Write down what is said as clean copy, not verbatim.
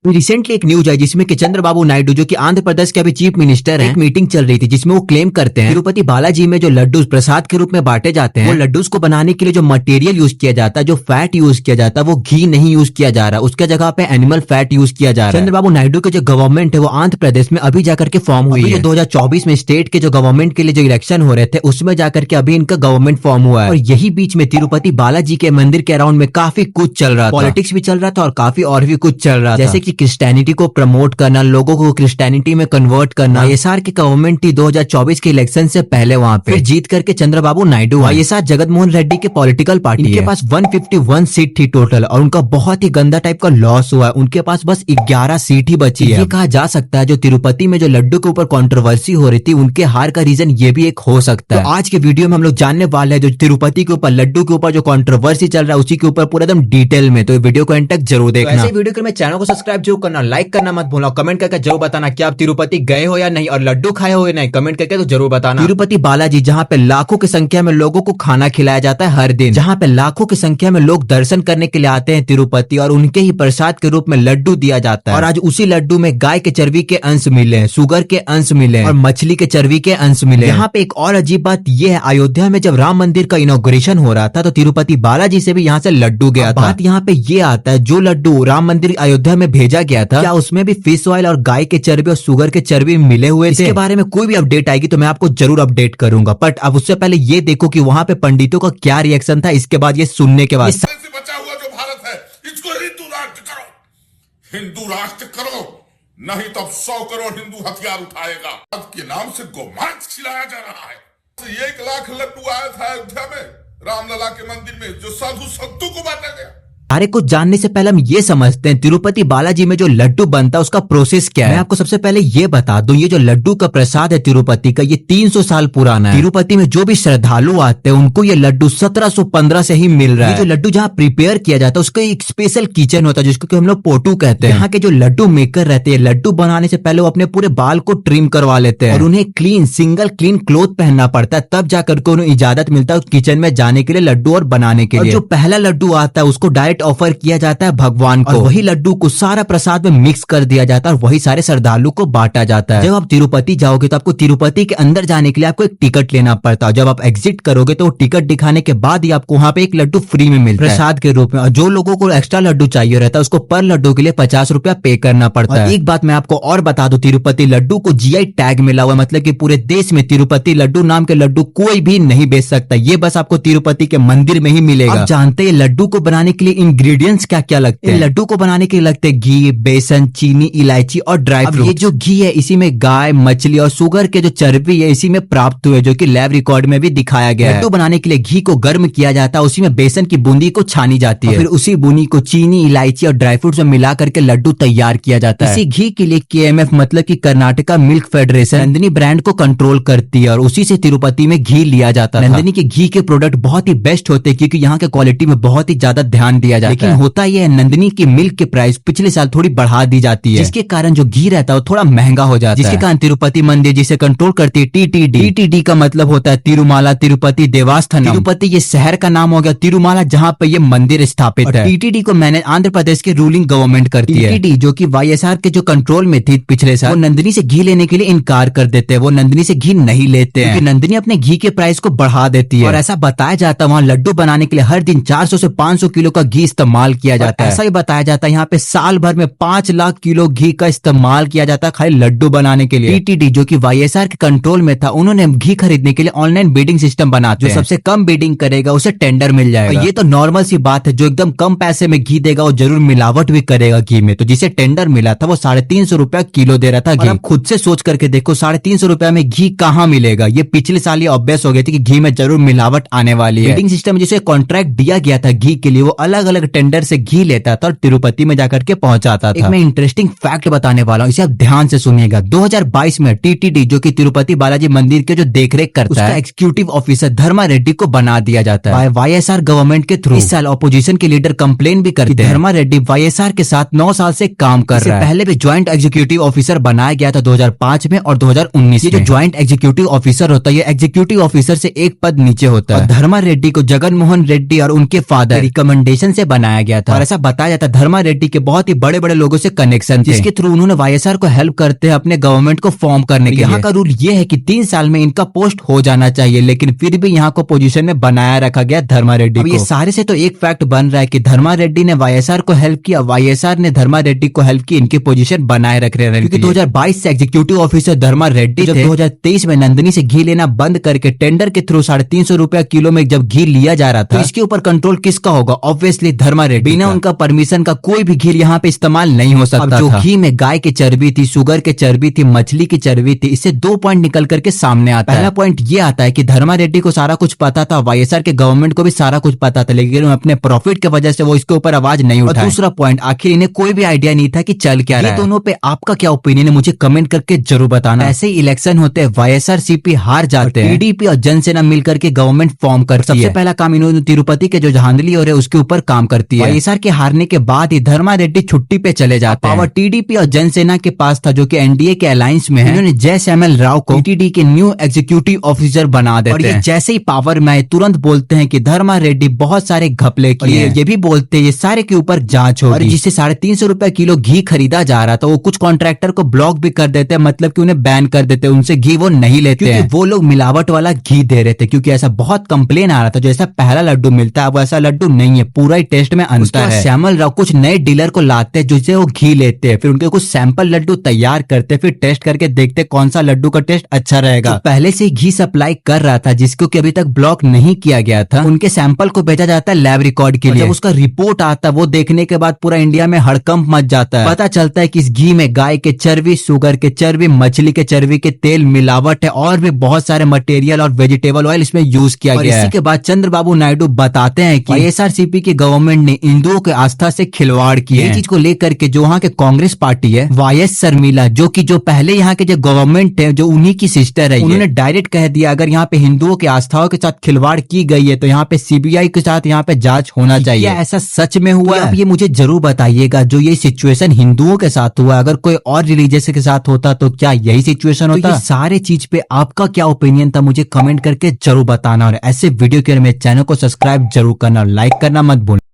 Recently एक news आई जिसमें कि चंद्रबाबू नायडू जो कि आंध्र प्रदेश के अभी चीफ मिनिस्टर हैं, एक मीटिंग चल रही थी जिसमें वो क्लेम करते हैं तिरुपति बालाजी में जो लड्डू प्रसाद के रूप में बांटे जाते हैं, वो लड्डूस को बनाने के लिए जो मटेरियल यूज किया जाता है, जो फैट यूज किया जाता है, वो घी नहीं यूज किया जा रहा, उसके जगह पे एनिमल फैट यूज किया जा रहा है। चंद्रबाबू नायडू की जो गवर्नमेंट है वो आंध्र प्रदेश में अभी जाकर के फॉर्म हुई है। 2024 में स्टेट के जो गवर्नमेंट के लिए जो इलेक्शन हो रहे थे उसमें जाकर के अभी इनका गवर्नमेंट फॉर्म हुआ है। और यही बीच में तिरुपति बालाजी के मंदिर के अराउंड में काफी कुछ चल रहा था, पॉलिटिक्स भी चल रहा था और काफी और भी कुछ चल रहा था, जैसे की क्रिश्चियनिटी को प्रमोट करना, लोगों को क्रिश्चियनिटी में कन्वर्ट करना। वाईएसआर की गवर्नमेंट थी 2024 के इलेक्शन से पहले वहाँ पे जीत करके चंद्रबाबू नायडू। वाईएसआर जगनमोहन रेड्डी के पॉलिटिकल पार्टी, इनके पास 151 सीट थी टोटल और उनका बहुत ही गंदा टाइप का लॉस हुआ है। उनके पास बस 11 सीट ही बची है। ये कहा जा सकता है जो तिरुपति में जो लड्डू के ऊपर कंट्रोवर्सी हो रही थी उनके हार का रीजन ये भी एक हो सकता है। तो आज के वीडियो में हम लोग जानने वाले हैं जो तिरुपति के ऊपर लड्डू के ऊपर जो कंट्रोवर्सी चल रहा है उसी के ऊपर पूरा एकदम डिटेल में। तो वीडियो को एंड तक जरूर देखना। ऐसे वीडियो के लिए चैनल को सब्सक्राइब जरूर करना, लाइक करना मत भूलना, कमेंट करके जरूर बताना कि आप तिरुपति गए हो या नहीं और लड्डू खाए हो या नहीं, कमेंट करके तो जरूर बताना। तिरुपति बालाजी जहाँ पे लाखों की संख्या में लोगों को खाना खिलाया जाता है हर दिन, जहाँ पे लाखों की संख्या में लोग दर्शन करने के लिए आते हैं तिरुपति और उनके ही प्रसाद के रूप में लड्डू दिया जाता है। और आज उसी लड्डू में गाय के चर्बी के अंश मिले हैं, शुगर के अंश मिले हैं और मछली के चर्बी के अंश मिले। यहाँ पे एक और अजीब बात यह है, अयोध्या में जब राम मंदिर का इनॉग्रेशन हो रहा था तो तिरुपति बालाजी से भी यहाँ से लड्डू गया था। बात यहाँ पे ये आता है जो लड्डू राम मंदिर अयोध्या में भेजा गया था क्या उसमें भी फिश ऑयल और गाय के चर्बी और शुगर के चर्बी मिले हुए थे? इसके बारे में कोई भी अपडेट आएगी तो मैं आपको जरूर अपडेट करूंगा, बट अब उससे पहले ये देखो कि वहां पे पंडितों का क्या रिएक्शन था इसके बाद ये सुनने के बाद। बचा हुआ जो भारत है इसको हिंदू राष्ट्र करो, हिंदू राष्ट्र करो, नहीं तो 100 करोड़ हिंदू हथियार उठाएगा। के नाम से गोमांस खिलाया जा रहा है। 1 लाख लड्डू आया था अयोध्या में रामलला के मंदिर में जो साधु संतों को बांटा गया। अरे कुछ जानने से पहले हम ये समझते हैं तिरुपति बालाजी में जो लड्डू बनता है उसका प्रोसेस क्या है। मैं आपको सबसे पहले ये बता दूं, ये जो लड्डू का प्रसाद है तिरुपति का ये 300 साल पुराना है। तिरुपति में जो भी श्रद्धालु आते हैं उनको ये लड्डू 1715 से ही मिल रहा है। ये जो लड्डू जहाँ प्रिपेयर किया जाता है उसका एक स्पेशल किचन होता है जिसको हम लोग पोटू कहते हैं। यहाँ के जो लड्डू मेकर रहते हैं लड्डू बनाने से पहले वो अपने पूरे बाल को ट्रिम करवा लेते हैं और उन्हें सिंगल क्लीन क्लोथ पहनना पड़ता है, तब जाकर के उन्हें इजाजत मिलता है किचन में जाने के लिए लड्डू और बनाने के लिए। जो पहला लड्डू आता है उसको डायरेक्ट ऑफर किया जाता है भगवान को और वही लड्डू को सारा प्रसाद में मिक्स कर दिया जाता है और वही सारे श्रद्धालु को बांटा जाता है। जब आप तिरुपति जाओगे तो आपको तिरुपति के अंदर जाने के लिए आपको एक टिकट लेना पड़ता है। जब आप एग्जिट करोगे तो टिकट दिखाने के बाद ही आपको वहाँ पे एक लड्डू फ्री में मिलता है प्रसाद के रूप में। और जो लोगों को एक्स्ट्रा लड्डू चाहिए रहता है उसको पर लड्डू के लिए 50 रुपया पे करना पड़ता है। एक बात मैं आपको और बता दूं, तिरुपति लड्डू को जीआई टैग मिला हुआ है, मतलब कि पूरे देश में तिरुपति लड्डू नाम के लड्डू कोई भी नहीं बेच सकता, ये बस आपको तिरुपति के मंदिर में ही मिलेगा। आप जानते हैं लड्डू को बनाने के लिए इंग्रेडिएंट्स क्या क्या लगते हैं? लड्डू को बनाने के लिए लगते हैं घी, बेसन, चीनी, इलायची और ड्राई फ्रूट। ये जो घी है इसी में गाय, मछली और शुगर के जो चर्बी है इसी में प्राप्त हुए, जो कि लैब रिकॉर्ड में भी दिखाया गया है। लड्डू बनाने के लिए घी को गर्म किया जाता है, उसी में बेसन की बूंदी को छानी जाती है, फिर उसी बूंदी को चीनी, इलायची और ड्राई फ्रूट में मिला करके लड्डू तैयार किया जाता है। इसी घी के लिए KMF मतलब कि Karnataka milk federation Nandini brand को कंट्रोल करती है और उसी से तिरुपति में घी लिया जाता है। नंदिनी के घी के प्रोडक्ट बहुत ही बेस्ट होते हैं क्योंकि यहाँ के क्वालिटी में बहुत ही ज्यादा ध्यान दिया जाता है। लेकिन होता यह है नंदिनी की मिल्क के प्राइस पिछले साल थोड़ी बढ़ा दी जाती है, जिसके कारण जो घी रहता है वो थोड़ा महंगा हो जाता है, जिसके कारण तिरुपति मंदिर जिसे कंट्रोल करती है TTD का मतलब होता है तिरुमाला तिरुपति देवस्थानम। तिरुपति ये शहर का नाम हो गया, तिरुमाला जहाँ पे ये मंदिर स्थापित है। TTD को मैंने आंध्र प्रदेश की रूलिंग गवर्नमेंट करती है। TTD जो कि वाईएसआर के जो कंट्रोल में थी पिछले साल, वो नंदिनी से घी लेने के लिए इनकार कर देते हैं, वो नंदिनी से घी नहीं लेते हैं, नंदिनी अपने घी के प्राइस को बढ़ा देती है। और ऐसा बताया जाता है वहाँ लड्डू बनाने के लिए हर दिन 400 से 500 किलो का घी इस्तेमाल किया जाता है। ऐसा ही बताया जाता है यहाँ पे साल भर में 5 लाख किलो घी का इस्तेमाल किया जाता है खाली लड्डू बनाने के लिए। TTD जो कि वाईएसआर के कंट्रोल में था उन्होंने घी खरीदने के लिए ऑनलाइन बिडिंग सिस्टम बनाते हैं, जो सबसे कम बिडिंग करेगा उसे टेंडर मिल जाएगा। ये तो नॉर्मल सी बात है, जो एकदम कम पैसे में घी देगा वो जरूर मिलावट भी करेगा घी में। तो जिसे टेंडर मिला था वो 350 रुपया किलो दे रहा था घी। खुद से सोच करके देखो 350 रुपया में घी कहाँ मिलेगा। ये पिछले साल ये ऑब्वियस हो गया था कि घी में जरूर मिलावट आने वाली है। बिडिंग सिस्टम जिसे कॉन्ट्रैक्ट दिया गया था घी के लिए वो अलग अलग टेंडर से घी लेता था और तिरुपति में जाकर के पहुंचाता था। एक मैं इंटरेस्टिंग फैक्ट बताने वाला हूँ, इसे आप ध्यान से सुनिएगा। 2022 में TTD जो कि तिरुपति बालाजी मंदिर के जो देखरेख करता है एग्जीक्यूटिव ऑफिसर धर्मा रेड्डी को बना दिया जाता है वाईएसआर गवर्नमेंट के थ्रू। इस साल ऑपोजिशन के लीडर कंप्लेन भी करते हैं धर्मा रेड्डी वाईएसआर के साथ 9 साल से काम कर रहा है। पहले भी ज्वाइंट एग्जीक्यूटिव ऑफिसर बनाया गया था 2005 में और 2019 में। जो ज्वाइंट एग्जीक्यूटिव ऑफिसर होता है ये एग्जीक्यूटिव ऑफिसर से एक पद नीचे होता है। धर्मा रेड्डी को जगनमोहन रेड्डी और उनके फादर रिकमेंडेशन से बनाया गया था। और ऐसा बताया जाता है धर्मा रेड्डी के बहुत ही बड़े बड़े लोगों से कनेक्शन थे, जिसके थ्रू उन्होंने वाईएसआर को हेल्प करते हैं अपने गवर्नमेंट को फॉर्म करने के लिए। यहाँ का रूल ये है कि 3 साल में इनका पोस्ट हो जाना चाहिए, लेकिन फिर भी यहाँ को पोजीशन में बनाया रखा गया धर्मा रेड्डी को। ये सारे से तो एक फैक्ट बन रहा है कि धर्मा रेड्डी ने वाईएसआर को हेल्प किया, वाईएसआर ने धर्मा रेड्डी को हेल्प की इनकी पोजीशन बनाए रख रहे हैं। क्योंकि 2022 से एग्जीक्यूटिव ऑफिसर धर्मा रेड्डी जब 2023 में नंदिनी से घी लेना बंद करके टेंडर के थ्रू 350 रुपया किलो में जब घी लिया जा रहा था, तो इसके ऊपर कंट्रोल किसका होगा? ऑब्वियसली धर्मा रेड्डी। बिना उनका परमिशन का कोई भी घी यहाँ पे इस्तेमाल नहीं हो सकता। जो घी में गाय की चर्बी थी, शुगर की चर्बी थी, मछली की चर्बी थी, इससे 2 पॉइंट निकल करके सामने आता है। पहला पॉइंट ये आता है कि धर्मा रेड्डी को सारा कुछ पता था, वाईएसआर के गवर्नमेंट को भी सारा कुछ पता था, लेकिन अपने प्रॉफिट की वजह से वो इसके ऊपर आवाज नहीं उठाए। दूसरा पॉइंट, आखिर इन्हें कोई भी आइडिया नहीं था कि चल क्या रहा है। दोनों पे आपका क्या ओपिनियन है मुझे कमेंट करके जरूर बताना। ऐसे ही इलेक्शन होते हैं, वाईएसआर सीपी हार जाते हैं, टीडीपी और जनसेना मिलकर के गवर्नमेंट फॉर्म करती है। सबसे पहला काम इन्होंने तिरुपति के जो धांधली हो रहे हैं उसके ऊपर काम करती है। वाईएसआर के हारने के बाद ही धर्मा रेड्डी छुट्टी पे चले जाते हैं। पावर टीडीपी और जनसेना के पास था, जो कि एनडीए के अलायंस में है। इन्होंने जयश्यामल राव को टीटीडी के न्यू एग्जीक्यूटिव ऑफिसर बना देते हैं। और ये जैसे ही पावर में आए तुरंत बोलते हैं कि धर्मा रेड्डी बहुत सारे घपले किए। ये भी बोलते हैं ये सारे के ऊपर जांच होगी। और जिससे 350 रुपए किलो घी खरीदा जा रहा था, वो कुछ कॉन्ट्रैक्टर को ब्लॉक भी कर देते हैं, मतलब कि उन्हें बैन कर देते हैं, उनसे घी वो नहीं लेते हैं। वो लोग मिलावट वाला घी दे रहे थे, क्योंकि ऐसा बहुत कंप्लेन आ रहा था। जैसा पहला लड्डू मिलता है वैसा लड्डू नहीं है, पूरा ही टेस्ट में अंतर है। श्यामल राव कुछ नए डीलर को लाते हैं जिससे वो घी लेते हैं, फिर उनके कुछ सैंपल लड्डू तैयार करते, फिर टेस्ट करके देखते कौन सा लड्डू का टेस्ट अच्छा रहेगा। तो पहले से घी सप्लाई कर रहा था, जिसको कि अभी तक ब्लॉक नहीं किया गया था, उनके सैंपल को भेजा जाता है लैब रिकॉर्ड के लिए। जब उसका रिपोर्ट आता है, वो देखने के बाद पूरा इंडिया में हड़कंप मच जाता है। पता चलता है कि इस घी में गाय के चर्बी, शुगर के चर्बी, मछली के चर्बी के तेल मिलावट है, और भी बहुत सारे मटेरियल और वेजिटेबल ऑयल इसमें यूज किया गया है। इसी के बाद चंद्रबाबू नायडू बताते हैं कि वाईएसआरसीपी की गवर्नमेंट ने हिंदुओं की आस्था से खिलवाड़ किया है। ये चीज को लेकर के जो वहाँ के कांग्रेस पार्टी है, वाईएस शर्मिला, जो कि जो पहले यहाँ के जो गवर्नमेंट है, जो उन्हीं की सिस्टर है, उन्होंने डायरेक्ट कह दिया अगर यहाँ पे हिंदुओं की आस्थाओं के साथ खिलवाड़ की गई है तो यहाँ पे सीबीआई के साथ यहाँ पे जांच होना चाहिए। क्या ऐसा सच में हुआ है? अब ये मुझे जरूर बताइएगा। जो ये सिचुएशन हिंदुओं के साथ हुआ, अगर कोई और रिलीजियस के साथ होता तो क्या यही सिचुएशन होता? ये सारे चीज पे आपका क्या ओपिनियन था मुझे कमेंट करके जरूर बताना, और ऐसे वीडियो के लिए मेरे चैनल को सब्सक्राइब जरूर करना और लाइक करना मत भूलना।